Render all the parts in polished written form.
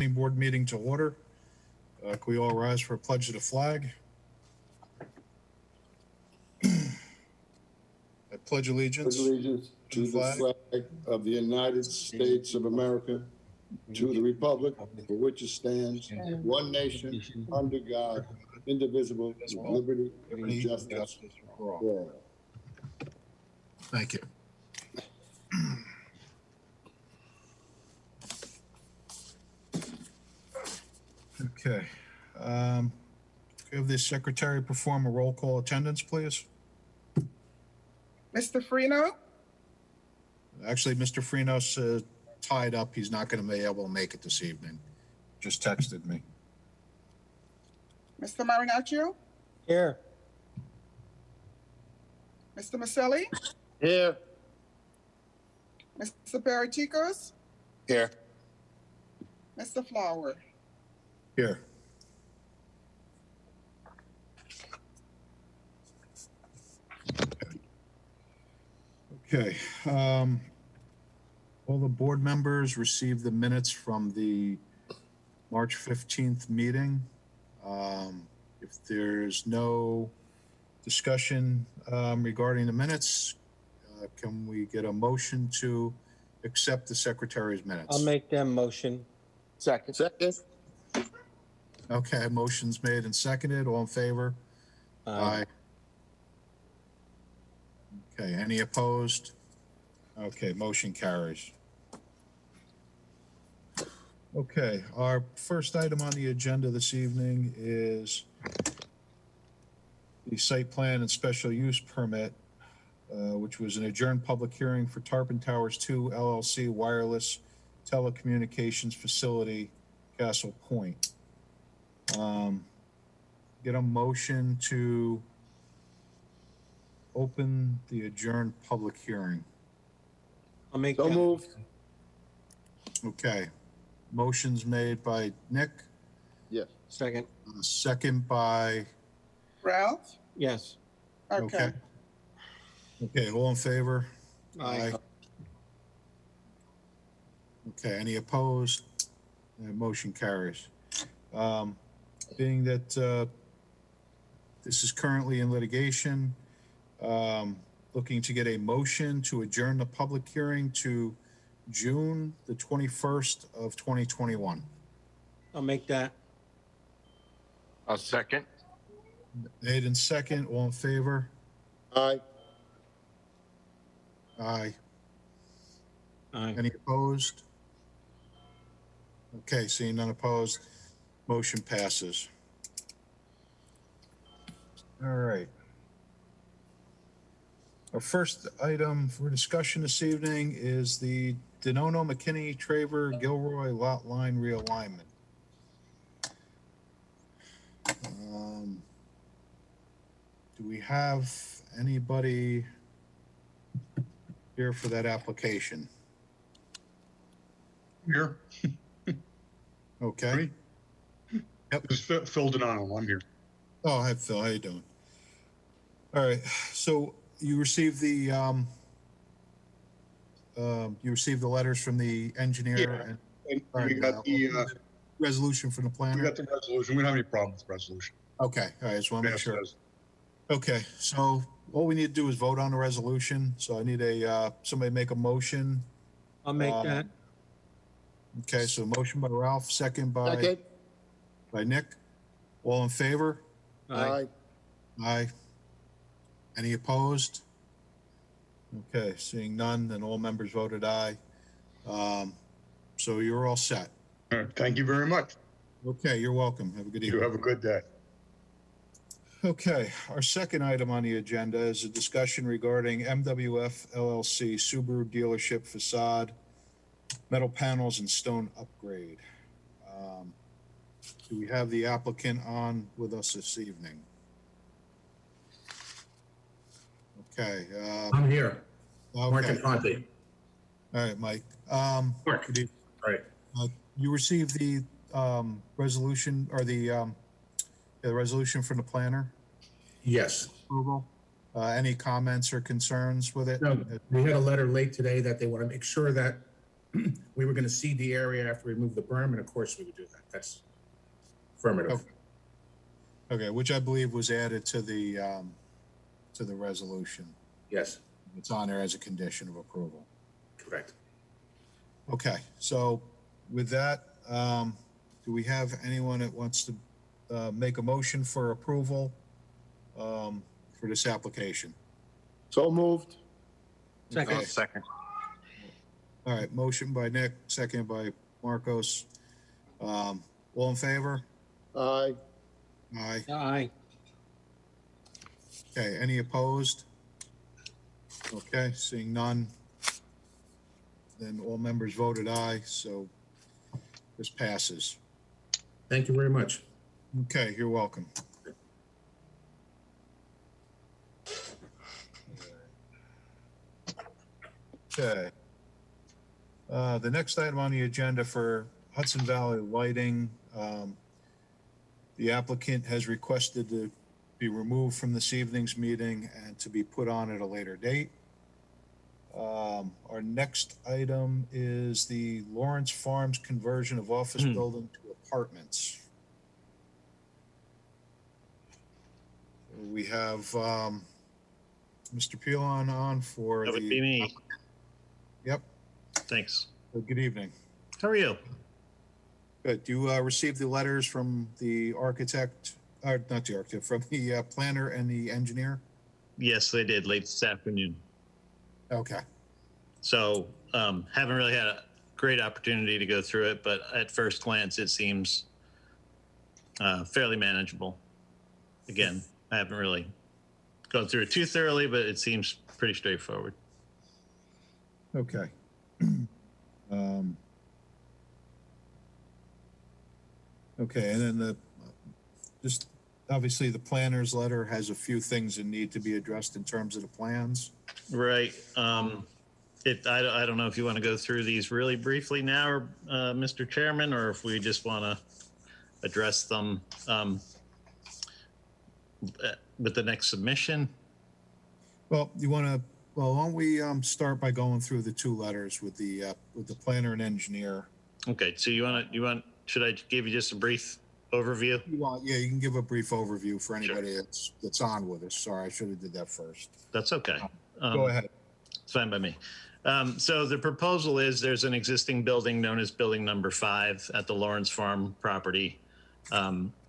Planning Board meeting to order. Can we all rise for a pledge of the flag? I pledge allegiance To the flag of the United States of America, to the republic for which it stands, one nation, under God, indivisible, with liberty and justice for all. Thank you. Okay. Can we have the secretary perform a roll call attendance, please? Mr. Freno? Actually, Mr. Frenos tied up. He's not going to be able to make it this evening. Just texted me. Mr. Marinaccio? Here. Mr. Maselli? Here. Mr. Paratikos? Here. Mr. Flower? Here. Okay. All the board members received the minutes from the March 15th meeting. If there's no discussion regarding the minutes, can we get a motion to accept the secretary's minutes? I'll make that motion. Second. Okay, motion's made and seconded. All in favor? Aye. Okay, any opposed? Okay, motion carries. Okay, our first item on the agenda this evening is the site plan and special use permit, which was an adjourned public hearing for Tarpon Towers 2 LLC wireless telecommunications facility, Castle Point. Get a motion to open the adjourned public hearing. I'll make So that. moved. Okay, motion's made by Nick, Yes. Second. second by, Ralph? Yes. Okay. Okay, all in favor? Aye. Okay, any opposed? Motion carries. Being that this is currently in litigation, looking to get a motion to adjourn the public hearing to June the 21st of 2021. I'll make that. I'll second. Made and second, all in favor? Aye. Aye. Aye. Any opposed? Okay, seeing none opposed, motion passes. All right. Our first item for discussion this evening is the Denono McKinney Traver Gilroy lot line realignment. Do we have anybody here for that application? Here, Okay. Ready? Yep. this is Phil Donato. I'm here. Oh, hi, Phil. How you doing? All right. So you received the letters from the engineer Yeah. and And we got the resolution from the planner. resolution. We don't have any problem with the resolution. Okay. All right. Just want to make Yes, sure. yes. Okay. So all we need to do is vote on the resolution. So I need somebody make a motion. I'll make Uh, that. Okay. So motion by Ralph, second by Second. Nick. All in favor? Aye. Aye. Any opposed? Okay, seeing none, then all members voted aye. So you're all set. All right, thank you very much. Okay, you're welcome. Have a good You evening. have a good day. Okay, our second item on the agenda is a discussion regarding MWF LLC Subaru dealership facade, metal panels and stone upgrade. Do we have the applicant on with us this evening? Okay. I'm here. Mark Okay. Infante. All right, Mike. Mark. Good evening. Right. You received the resolution or the resolution from the planner Yes. approval? Any comments or concerns with it? No, we had a letter late today that they want to make sure that we were gonna seed the area after we moved the berm, and of course we would do that. That's affirmative. Okay, which I believe was added to the resolution. Yes, It's on there as a condition of approval. correct. Okay, so with that, do we have anyone that wants to make a motion for approval for this application? So moved. Second. Okay. Second. All right, motion by Nick, second by Marcos. All in favor? Aye. Aye. Aye. Okay, any opposed? Okay, seeing none. Then all members voted aye, so this passes. Thank you very much. Okay, you're welcome. Okay. The next item on the agenda for Hudson Valley Lighting, the applicant has requested to be removed from this evening's meeting and to be put on at a later date. Our next item is the Lawrence Farms conversion of office building to apartments. We have Mr. Pilon on for That would be the, me. yep, Thanks. good evening. How are you? Good. You received the letters from the architect, or not the architect, from the planner and the engineer? Yes, they did late this afternoon. Okay. So haven't really had a great opportunity to go through it, but at first glance, it seems fairly manageable. Again, I haven't really gone through it too thoroughly, but it seems pretty straightforward. Okay. Okay, and then just obviously the planner's letter has a few things that need to be addressed in terms of the plans. Right. I don't know if you want to go through these really briefly now, Mr. Chairman, or if we just want to address them with the next submission. Well, why don't we start by going through the two letters with the planner and engineer? Okay. So should I give you just a brief overview? Yeah, you can give a brief overview for anybody that's on with us. Sorry, I should have did that first. That's okay. Go ahead. It's fine by me. So the proposal is there's an existing building known as building number 5 at the Lawrence Farm property.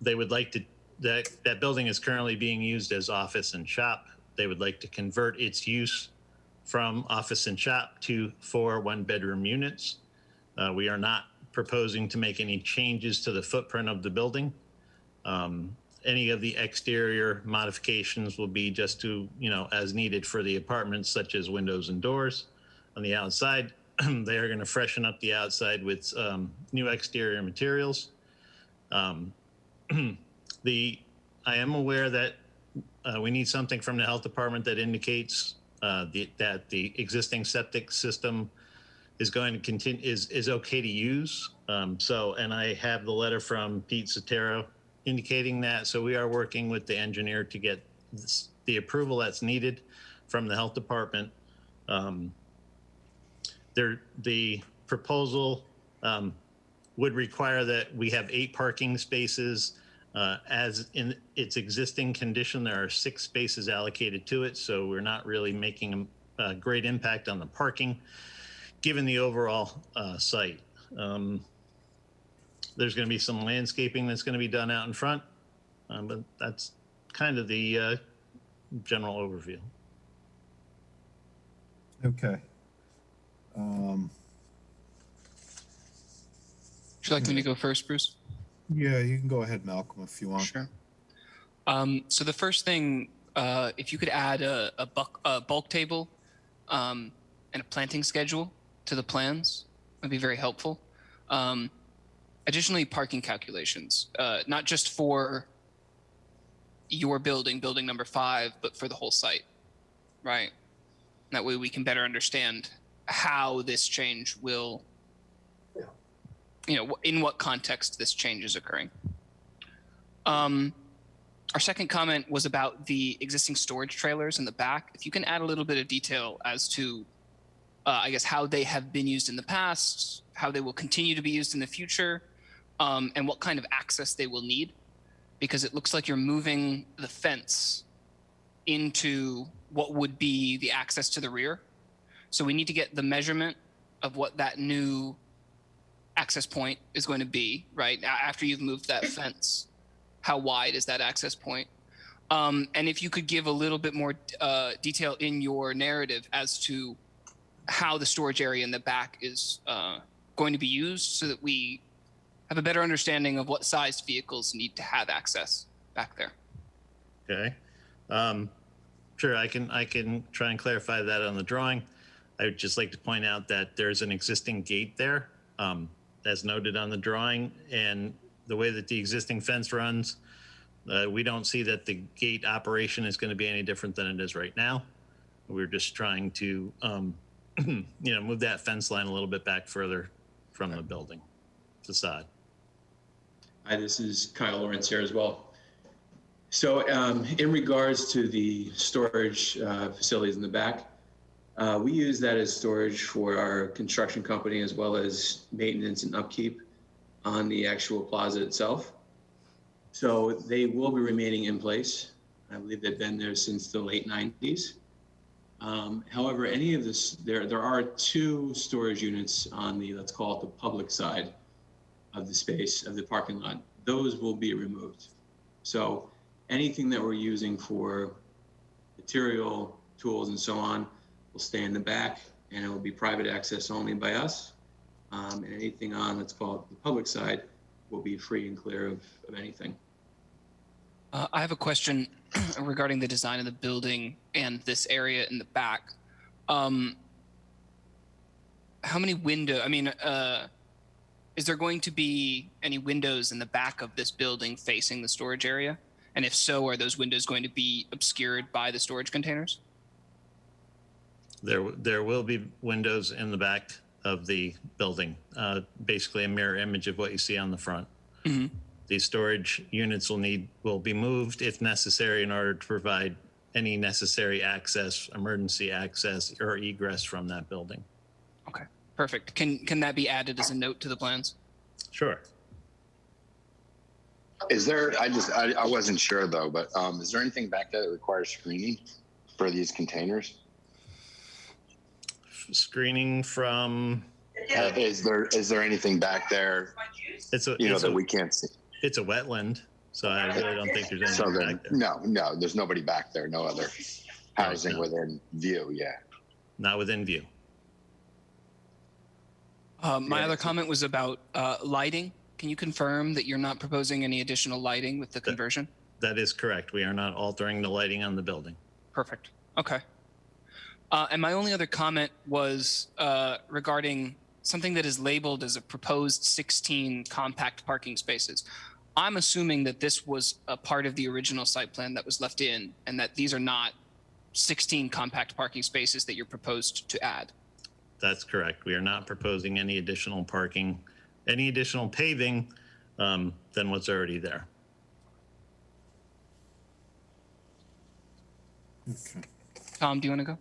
They would like to, that building is currently being used as office and shop. They would like to convert its use from office and shop to 4 one-bedroom units. We are not proposing to make any changes to the footprint of the building. Any of the exterior modifications will be just to, as needed for the apartments, such as windows and doors. On the outside, they are going to freshen up the outside with new exterior materials. I am aware that we need something from the health department that indicates that the existing septic system is going to continue, is okay to use. And I have the letter from Pete Sotero indicating that. So we are working with the engineer to get the approval that's needed from the health department. The proposal would require that we have 8 parking spaces. As in its existing condition, there are 6 spaces allocated to it. So we're not really making a great impact on the parking, given the overall site. There's going to be some landscaping that's going to be done out in front, but that's kind of the general overview. Okay. Would you like me to go first, Bruce? Yeah, you can go ahead, Malcolm, if you want. Sure. So the first thing, if you could add a bulk table and a planting schedule to the plans, that'd be very helpful. Additionally, parking calculations, not just for your building number 5, but for the whole site, right? That way we can better understand how this change will, in what context this change is occurring. Our second comment was about the existing storage trailers in the back. If you can add a little bit of detail as to I guess, how they have been used in the past, how they will continue to be used in the future, and what kind of access they will need. Because it looks like you're moving the fence into what would be the access to the rear. So we need to get the measurement of what that new access point is going to be, right? After you've moved that fence, how wide is that access point? And if you could give a little bit more detail in your narrative as to how the storage area in the back is going to be used, so that we have a better understanding of what sized vehicles need to have access back there. Okay. Sure, I can try and clarify that on the drawing. I would just like to point out that there's an existing gate there, as noted on the drawing, and the way that the existing fence runs, we don't see that the gate operation is going to be any different than it is right now. We're just trying to, move that fence line a little bit back further from the building facade. Hi, this is Kyle Lawrence here as well. So in regards to the storage facilities in the back, we use that as storage for our construction company, as well as maintenance and upkeep on the actual plaza itself. So they will be remaining in place. I believe they've been there since the late 90s. However, any of this, there are 2 storage units on the, let's call it the public side of the space of the parking lot. Those will be removed. So anything that we're using for material, tools, and so on will stay in the back, and it will be private access only by us. And anything on, let's call it the public side, will be free and clear of anything. I have a question regarding the design of the building and this area in the back. How many is there going to be any windows in the back of this building facing the storage area? And if so, are those windows going to be obscured by the storage containers? There will be windows in the back of the building, basically a mirror image of what you see on the front. Mm-hmm. These storage units will be moved if necessary in order to provide any necessary access, emergency access, or egress from that building. Okay, perfect. Can that be added as a note to the plans? Sure. Is there, I wasn't sure though, but is there anything back there that requires screening for these containers? Screening from, Is there anything back there, that we can't see? it's a wetland, so I really don't think there's So anything then, back there. no, there's nobody back there, no other housing no. within view, yeah. Not within view. My other comment was about lighting. Can you confirm that you're not proposing any additional lighting with the conversion? That is correct. We are not altering the lighting on the building. Perfect. Okay. And my only other comment was regarding something that is labeled as a proposed 16 compact parking spaces. I'm assuming that this was a part of the original site plan that was left in, and that these are not 16 compact parking spaces that you're proposed to add. That's correct. We are not proposing any additional parking, any additional paving than what's already there. Okay. Tom, do you want to go?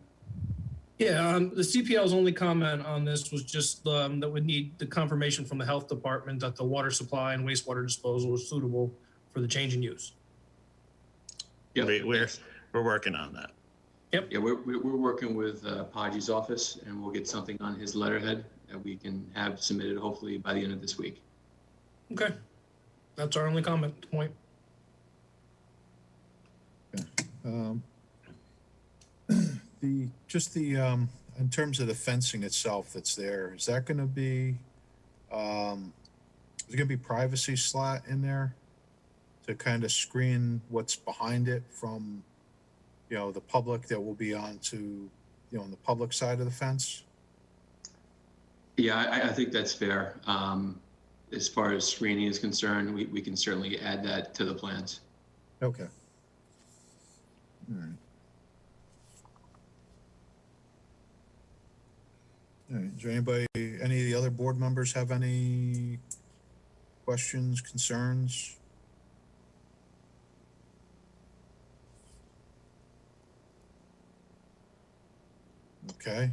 Yeah, the CPL's only comment on this was just that we need the confirmation from the health department that the water supply and wastewater disposal is suitable for the change in use. Yeah, We're working on that. yeah, we're working with Podgy's office, and we'll get something on his letterhead that we can have submitted hopefully by the end of this week. Okay, that's our only comment point. In terms of the fencing itself that's there, is that gonna be, is there gonna be privacy slot in there to kind of screen what's behind it from, the public that will be on to, on the public side of the fence? Yeah, I think that's fair. As far as screening is concerned, we can certainly add that to the plans. Okay. All right. All right, is there anybody, any of the other board members have any questions, concerns? Okay,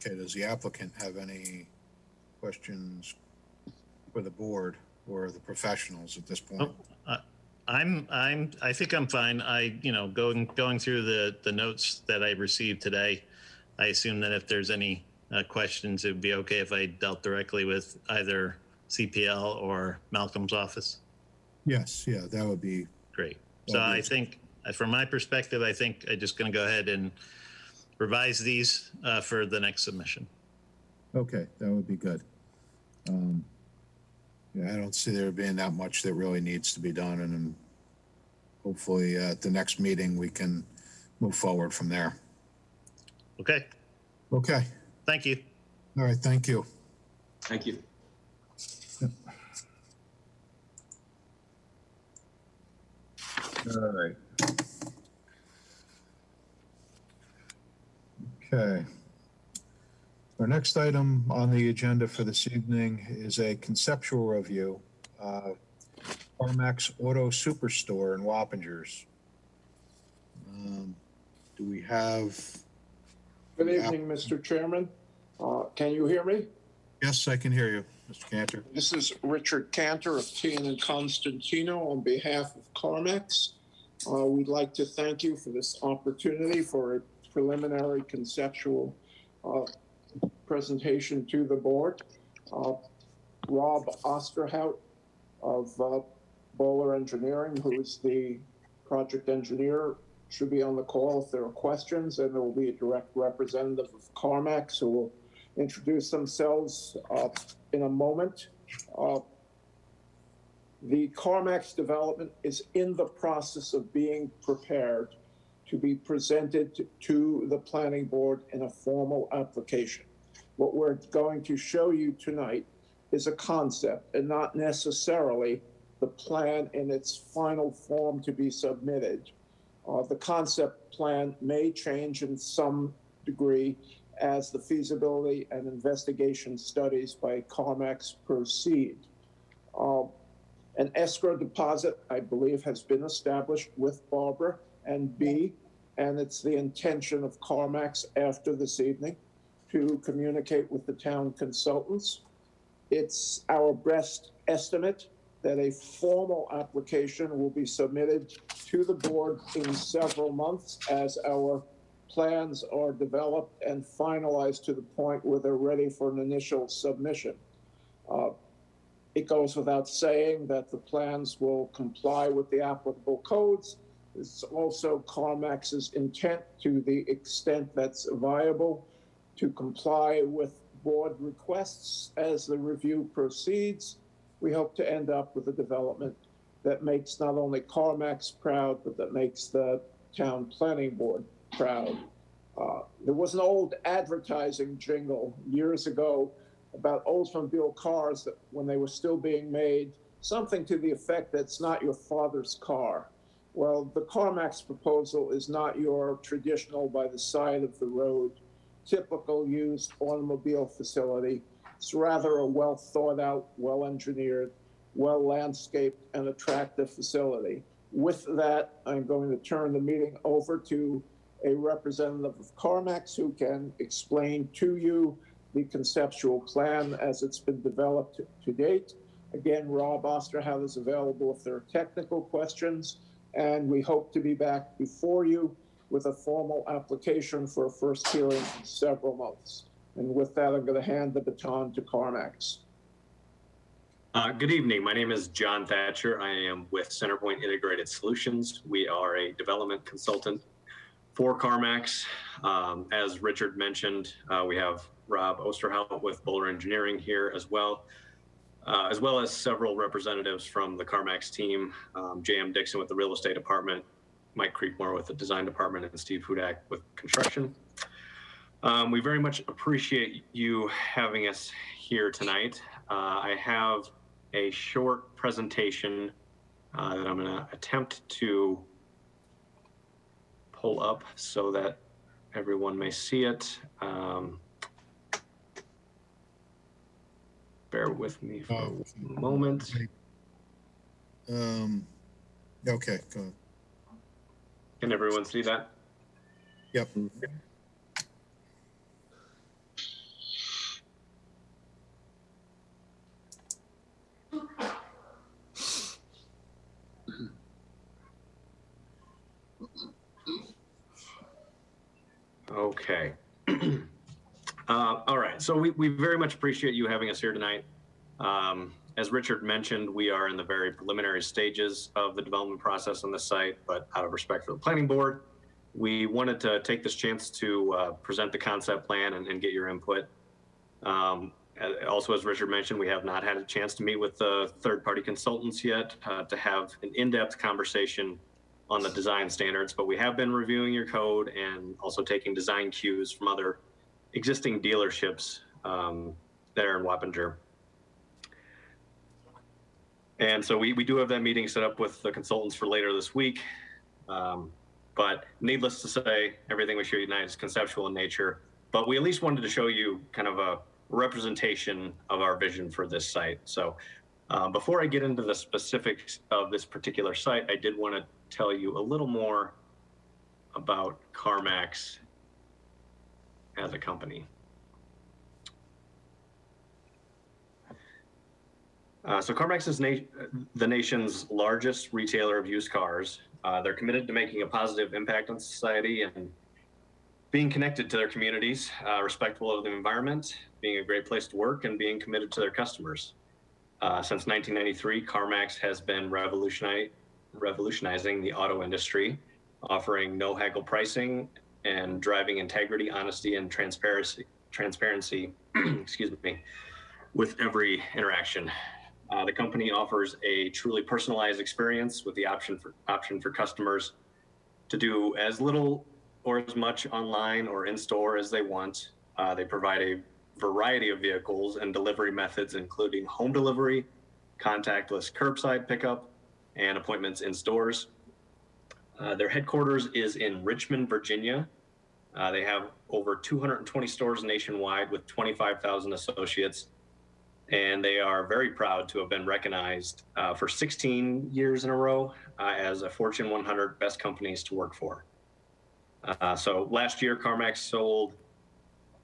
Okay, does the applicant have any questions for the board or the professionals at this point? I think I'm fine. Going through the notes that I received today, I assume that if there's any questions, it'd be okay if I dealt directly with either CPL or Malcolm's office. Yes, yeah, that would be Great. So I think, from my perspective, I think I'm just going to go ahead and revise these for the next submission. okay. That would be good. Yeah, I don't see there being that much that really needs to be done, and then hopefully at the next meeting we can move forward from there. Okay. Okay. Thank you. All right. Thank you. Thank you. All right. Okay. Our next item on the agenda for this evening is a conceptual review. CarMax Auto Superstore in Wappingers. Do we have? Good evening, Mr. Chairman. Can you hear me? Yes, I can hear you, Mr. Cantor. This is Richard Cantor of Tian and Constantino on behalf of CarMax. We'd like to thank you for this opportunity for a preliminary conceptual presentation to the board. Rob Osterhout of Bowler Engineering, who is the project engineer, should be on the call if there are questions, and there will be a direct representative of CarMax who will introduce themselves in a moment. The CarMax development is in the process of being prepared to be presented to the planning board in a formal application. What we're going to show you tonight is a concept and not necessarily the plan in its final form to be submitted. The concept plan may change in some degree as the feasibility and investigation studies by CarMax proceed. An escrow deposit, I believe, has been established with Barbara and B, and it's the intention of CarMax after this evening to communicate with the town consultants. It's our best estimate that a formal application will be submitted to the board in several months as our plans are developed and finalized to the point where they're ready for an initial submission. It goes without saying that the plans will comply with the applicable codes. It's also CarMax's intent, to the extent that's viable, to comply with board requests as the review proceeds. We hope to end up with a development that makes not only CarMax proud, but that makes the town planning board proud. There was an old advertising jingle years ago about Oldsmobile cars that when they were still being made, something to the effect that it's not your father's car. Well, the CarMax proposal is not your traditional by the side of the road, typical used automobile facility. It's rather a well thought out, well engineered, well landscaped and attractive facility. With that, I'm going to turn the meeting over to a representative of CarMax who can explain to you the conceptual plan as it's been developed to date. Again, Rob Osterhout is available if there are technical questions, and we hope to be back before you with a formal application for a first hearing in several months. And with that, I'm going to hand the baton to CarMax. Good evening. My name is John Thatcher. I am with Centerpoint Integrated Solutions. We are a development consultant for CarMax. As Richard mentioned, we have Rob Osterhout with Bowler Engineering here as well as several representatives from the CarMax team, J.M. Dixon with the real estate department, Mike Creekmore with the design department, and Steve Hudak with construction. We very much appreciate you having us here tonight. I have a short presentation that I'm going to attempt to pull up so that everyone may see it. Bear with me for a moment. Okay, go ahead. Can everyone see that? Yep. Okay. All right. So we very much appreciate you having us here tonight. As Richard mentioned, we are in the very preliminary stages of the development process on this site, but out of respect for the planning board, we wanted to take this chance to present the concept plan and get your input. Also, as Richard mentioned, we have not had a chance to meet with the third-party consultants yet to have an in-depth conversation on the design standards, but we have been reviewing your code and also taking design cues from other existing dealerships there in Wappinger. And so we do have that meeting set up with the consultants for later this week. But needless to say, everything we show you tonight is conceptual in nature, but we at least wanted to show you kind of a representation of our vision for this site. So before I get into the specifics of this particular site, I did want to tell you a little more about CarMax as a company. So CarMax is the nation's largest retailer of used cars. They're committed to making a positive impact on society and being connected to their communities, respectful of the environment, being a great place to work, and being committed to their customers. Since 1993, CarMax has been revolutionizing the auto industry, offering no haggle pricing and driving integrity, honesty, and transparency excuse me, with every interaction. The company offers a truly personalized experience with the option for customers to do as little or as much online or in store as they want. They provide a variety of vehicles and delivery methods, including home delivery, contactless curbside pickup, and appointments in stores. Their headquarters is in Richmond, Virginia. They have over 220 stores nationwide with 25,000 associates. And they are very proud to have been recognized for 16 years in a row as a Fortune 100 best companies to work for. So last year, CarMax sold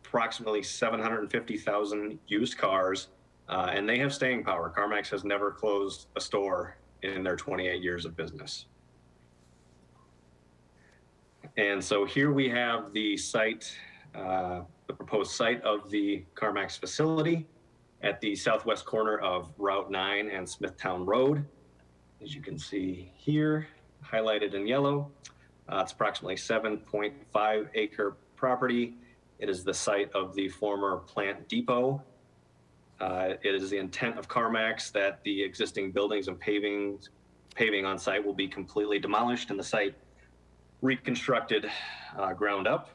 approximately 750,000 used cars, and they have staying power. CarMax has never closed a store in their 28 years of business. And so here we have the site, the proposed site of the CarMax facility at the southwest corner of Route 9 and Smithtown Road. As you can see here, highlighted in yellow, it's approximately 7.5 acre property. It is the site of the former plant depot. It is the intent of CarMax that the existing buildings and paving on site will be completely demolished and the site reconstructed ground up.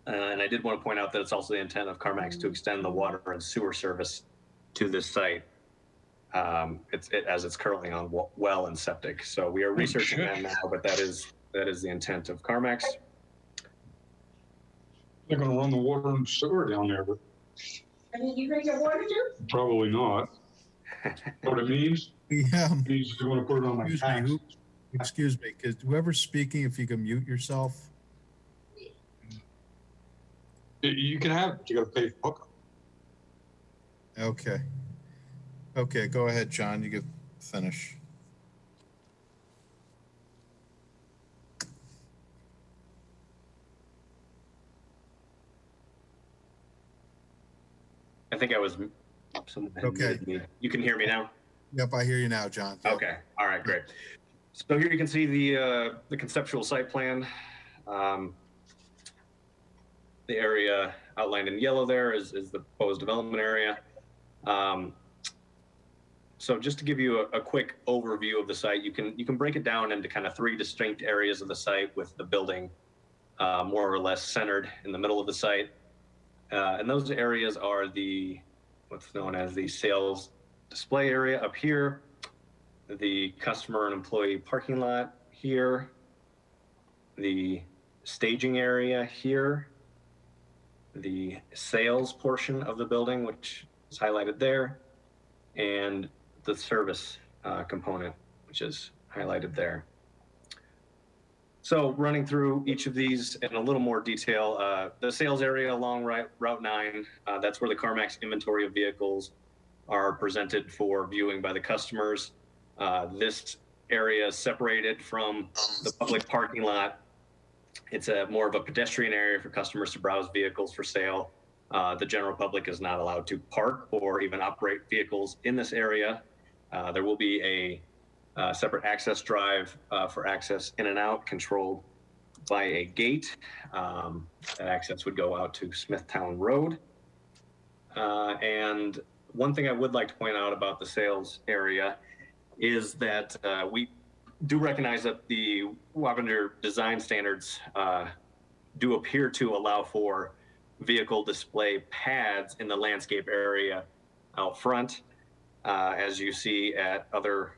And I did want to point out that it's also the intent of CarMax to extend the water and sewer service to this site as it's currently on well and septic. So we are researching that now, but that is the intent of CarMax. They're gonna run the water and sewer down there, but I mean, you drink your water too? probably not. What it means? Yeah. It means they're gonna put it on my tax. Excuse me, because whoever's speaking, if you can mute yourself. You can have it, but you gotta pay for hookup. Okay. Okay, go ahead, John. You can finish. I think I was. Someone had Okay. muted me. You can hear me now? Yep, I hear you now, John. Yep. Okay. All right, great. So here you can see the conceptual site plan. The area outlined in yellow there is the proposed development area. So just to give you a quick overview of the site, you can break it down into kind of three distinct areas of the site, with the building more or less centered in the middle of the site. And those areas are what's known as the sales display area up here, the customer and employee parking lot here, the staging area here, the sales portion of the building, which is highlighted there, and the service component, which is highlighted there. So running through each of these in a little more detail, the sales area along Route 9, that's where the CarMax inventory of vehicles are presented for viewing by the customers. This area is separated from the public parking lot. It's a more of a pedestrian area for customers to browse vehicles for sale. The general public is not allowed to park or even operate vehicles in this area. There will be a separate access drive for access in and out, controlled by a gate. That access would go out to Smithtown Road. And one thing I would like to point out about the sales area is that we do recognize that the Wappinger design standards do appear to allow for vehicle display pads in the landscape area out front, as you see at other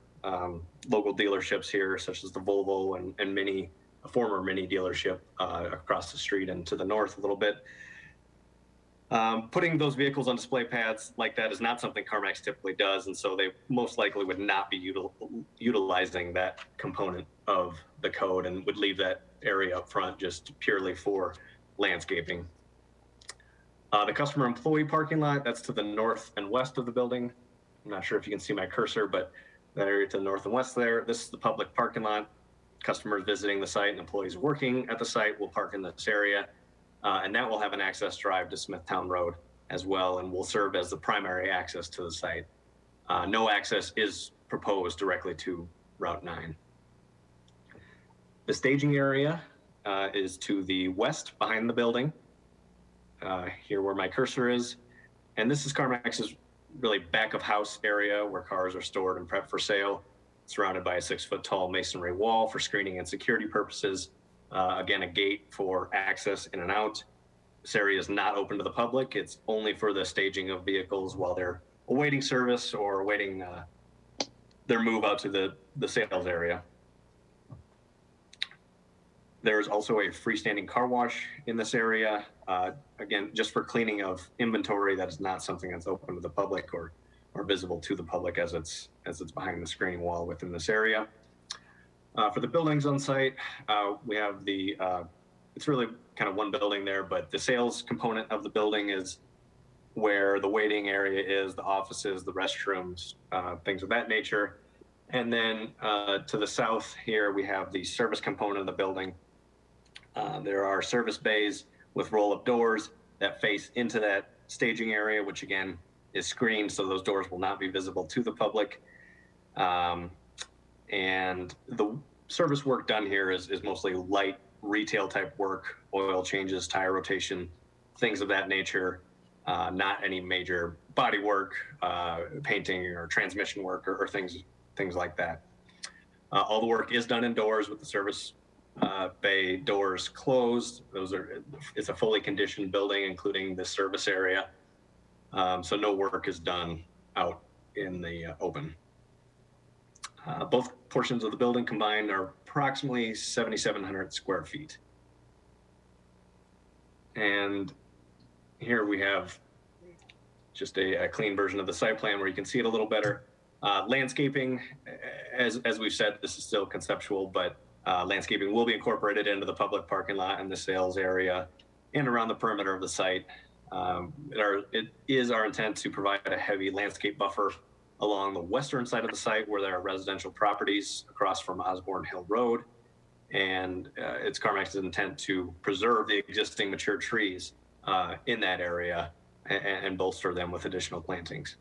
local dealerships here, such as the Volvo and Mini, a former Mini dealership across the street and to the north a little bit. Putting those vehicles on display pads like that is not something CarMax typically does, and so they most likely would not be utilizing that component of the code and would leave that area up front just purely for landscaping. The customer employee parking lot, that's to the north and west of the building. I'm not sure if you can see my cursor, but that area to the north and west there, this is the public parking lot. Customers visiting the site and employees working at the site will park in this area. And that will have an access drive to Smithtown Road as well, and will serve as the primary access to the site. No access is proposed directly to Route 9. The staging area is to the west behind the building, here where my cursor is. And this is CarMax's really back of house area where cars are stored and prepped for sale, surrounded by a 6-foot tall masonry wall for screening and security purposes. Again, a gate for access in and out. This area is not open to the public. It's only for the staging of vehicles while they're awaiting service or awaiting their move out to the sales area. There's also a freestanding car wash in this area. Again, just for cleaning of inventory. That is not something that's open to the public or visible to the public as it's behind the screening wall within this area. For the buildings on site, we have it's really kind of one building there, but the sales component of the building is where the waiting area is, the offices, the restrooms, things of that nature. And then to the south here, we have the service component of the building. There are service bays with roll-up doors that face into that staging area, which again is screened, so those doors will not be visible to the public. And the service work done here is mostly light retail type work, oil changes, tire rotation, things of that nature, not any major body work, painting or transmission work or things like that. All the work is done indoors with the service bay doors closed. It's a fully conditioned building, including the service area. So no work is done out in the open. Both portions of the building combined are approximately 7,700 square feet. And here we have just a clean version of the site plan where you can see it a little better. Landscaping, as we've said, this is still conceptual, but landscaping will be incorporated into the public parking lot and the sales area and around the perimeter of the site. It is our intent to provide a heavy landscape buffer along the western side of the site where there are residential properties across from Osborne Hill Road. And it's CarMax's intent to preserve the existing mature trees in that area and bolster them with additional plantings.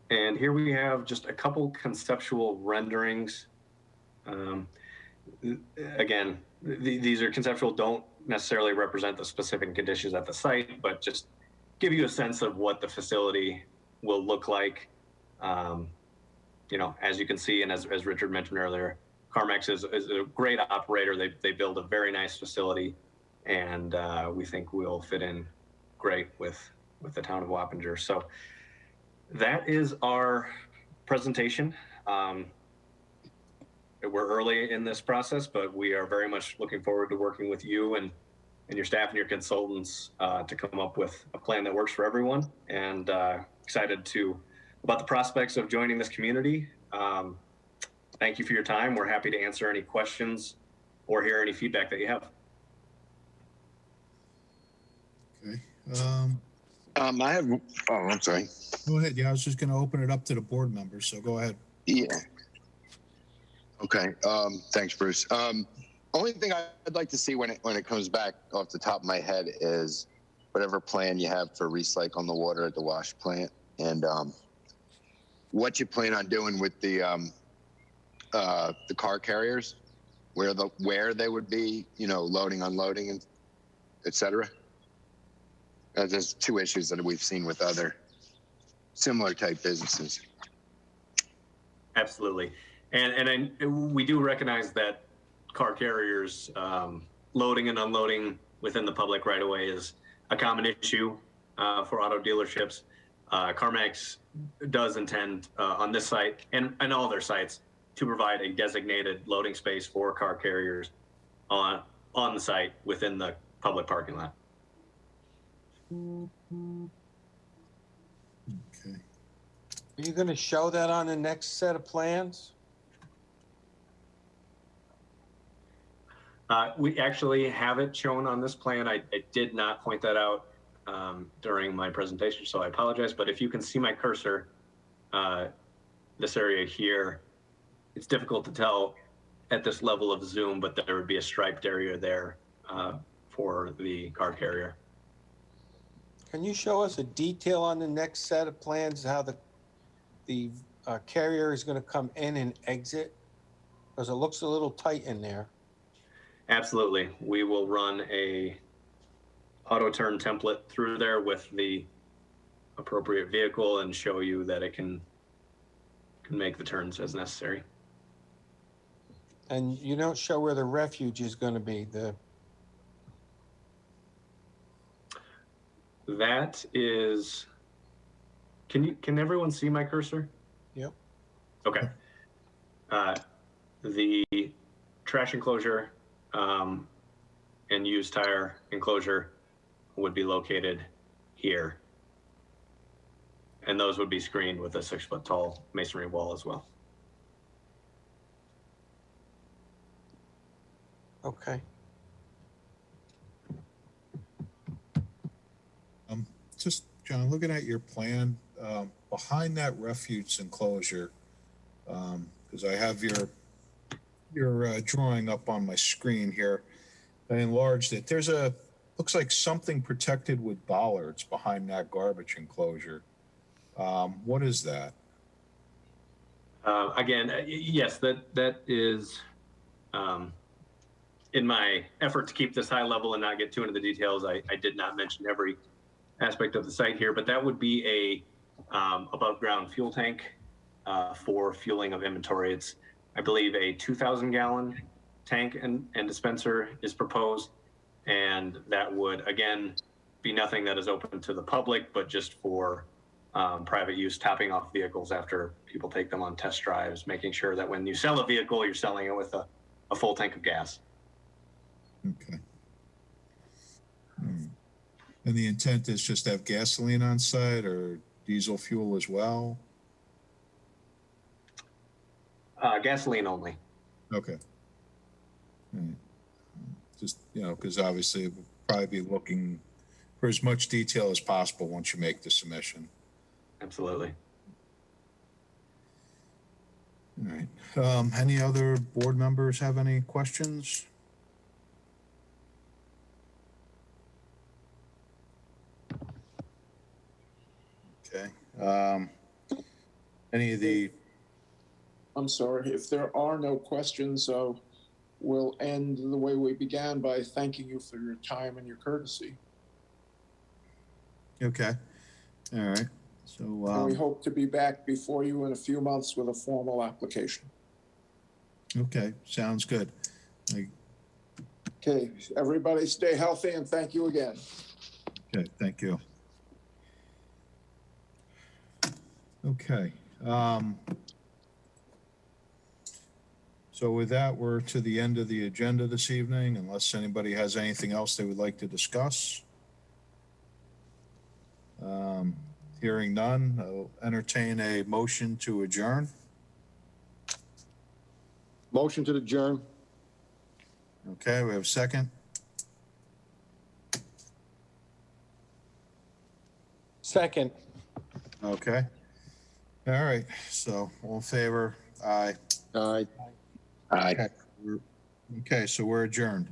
And here we have just a couple conceptual renderings. Again, these are conceptual, don't necessarily represent the specific conditions at the site, but just give you a sense of what the facility will look like. You know, as you can see, and as Richard mentioned earlier, CarMax is a great operator. They build a very nice facility, and we think we'll fit in great with the town of Wappinger. So that is our presentation. We're early in this process, but we are very much looking forward to working with you and your staff and your consultants to come up with a plan that works for everyone, and excited about the prospects of joining this community. Thank you for your time. We're happy to answer any questions or hear any feedback that you have. Okay. I have, I'm sorry. Go ahead. Yeah, I was just gonna open it up to the board members, so go ahead. Yeah. Okay. Thanks, Bruce. Only thing I'd like to see when it comes back off the top of my head is whatever plan you have for recycling the water at the wash plant, and what you plan on doing with the car carriers, where they would be, loading, unloading, and et cetera. There's two issues that we've seen with other similar type businesses. Absolutely. We do recognize that car carriers loading and unloading within the public right of way is a common issue for auto dealerships. CarMax does intend on this site and all their sites to provide a designated loading space for car carriers on the site within the public parking lot. Okay. Are you going to show that on the next set of plans? We actually have it shown on this plan. I did not point that out during my presentation, so I apologize. But if you can see my cursor, this area here, it's difficult to tell at this level of zoom, but there would be a striped area there for the car carrier. Can you show us a detail on the next set of plans, how the carrier is going to come in and exit? Because it looks a little tight in there. Absolutely. We will run a auto turn template through there with the appropriate vehicle and show you that it can make the turns as necessary. And you don't show where the refuge is going to be. That is, can everyone see my cursor? Yep. Okay. The trash enclosure and used tire enclosure would be located here. And those would be screened with a 6-foot tall masonry wall as well. Okay. Just, John, looking at your plan, behind that refuge enclosure, because I have your drawing up on my screen here. I enlarged it. Looks like something protected with bollards behind that garbage enclosure. What is that? Again, yes, that is, in my effort to keep this high level and not get too into the details, I did not mention every aspect of the site here, but that would be a above ground fuel tank for fueling of inventory. It's, I believe, a 2,000 gallon tank and dispenser is proposed. And that would, again, be nothing that is open to the public, but just for private use, topping off vehicles after people take them on test drives, making sure that when you sell a vehicle, you're selling it with a full tank of gas. Okay. And the intent is just to have gasoline on site or diesel fuel as well? Gasoline only. Okay. All right. Just, because obviously we'll probably be looking for as much detail as possible once you make the submission. Absolutely. All right. Any other board members have any questions? Okay. Any of the... I'm sorry, if there are no questions, we'll end the way we began by thanking you for your time and your courtesy. Okay. All right. So And we hope to be back before you in a few months with a formal application. okay, sounds good. Okay, everybody stay healthy and thank you again. Okay, thank you. Okay. So with that, we're to the end of the agenda this evening, unless anybody has anything else they would like to discuss. Hearing none, I'll entertain a motion to adjourn. Motion to adjourn. Okay, we have a second. Second. Okay. All right, so all in favor? Aye. Aye. Aye. Okay, so we're adjourned.